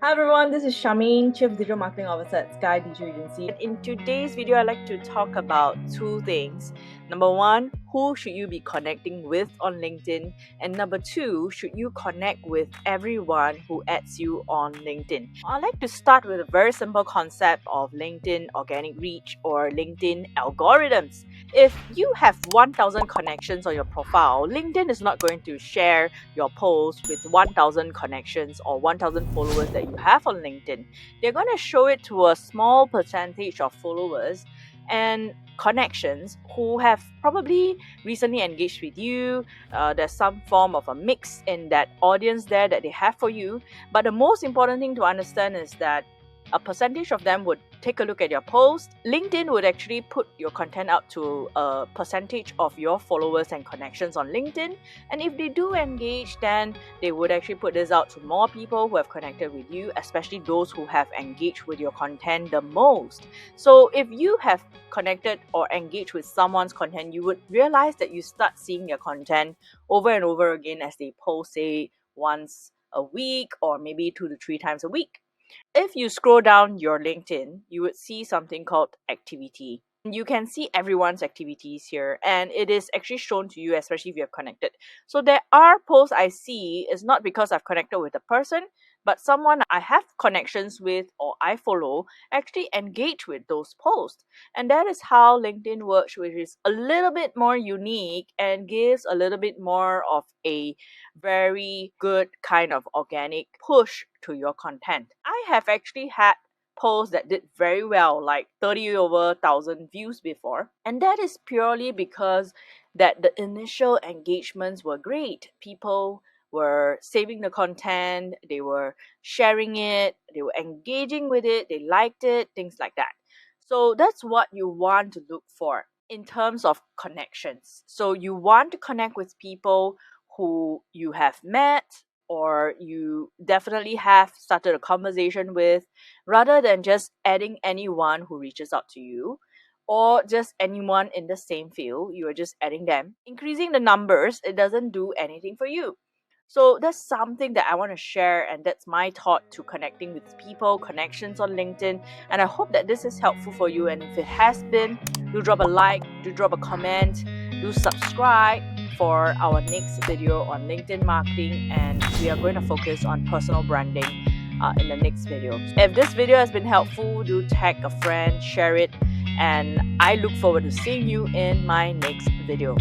Hi everyone, this is Shameen, Chief Digital Marketing Officer at Sky Digital Agency. In today's video, I'd like to talk about two things. Number one, who should you be connecting with on LinkedIn? And number two, should you connect with everyone who adds you on LinkedIn? I'd like to start with a very simple concept of LinkedIn organic reach or LinkedIn algorithms. If you have 1,000 connections on your profile, LinkedIn is not going to share your post with 1,000 connections or 1,000 followers that you have on LinkedIn. They're going to show it to a small percentage of followers and connections who have probably recently engaged with you. There's some form of a mix in that audience there that they have for you. But the most important thing to understand is that a percentage of them would take a look at your post. LinkedIn would actually put your content out to a percentage of your followers and connections on LinkedIn. And if they do engage, then they would actually put this out to more people who have connected with you, especially those who have engaged with your content the most. So if you have connected or engaged with someone's content, you would realize that you start seeing their content over and over again as they post, say, once a week or maybe 2 to 3 times a week. If you scroll down your LinkedIn, you would see something called activity. You can see everyone's activities here, and it is actually shown to you, especially if you have connected. So there are posts I see is not because I've connected with a person, but someone I have connections with or I follow actually engage with those posts. And that is how LinkedIn works, which is a little bit more unique and gives a little bit more of a very good kind of organic push to your content. I have actually had posts that did very well, like 30 over 1,000 views before, and that is purely because that the initial engagements were great. People were saving the content, they were sharing it, they were engaging with it, they liked it, things like that. So that's what you want to look for in terms of connections. So you want to connect with people who you have met or you definitely have started a conversation with, rather than just adding anyone who reaches out to you or just anyone in the same field. You are just adding them. Increasing the numbers, it doesn't do anything for you. So that's something that I want to share, and that's my thought to connecting with people, connections on LinkedIn. And I hope that this is helpful for you. And if it has been, do drop a like, do drop a comment, do subscribe for our next video on LinkedIn marketing. And we are going to focus on personal branding in the next video. If this video has been helpful, do tag a friend, share it, and I look forward to seeing you in my next video.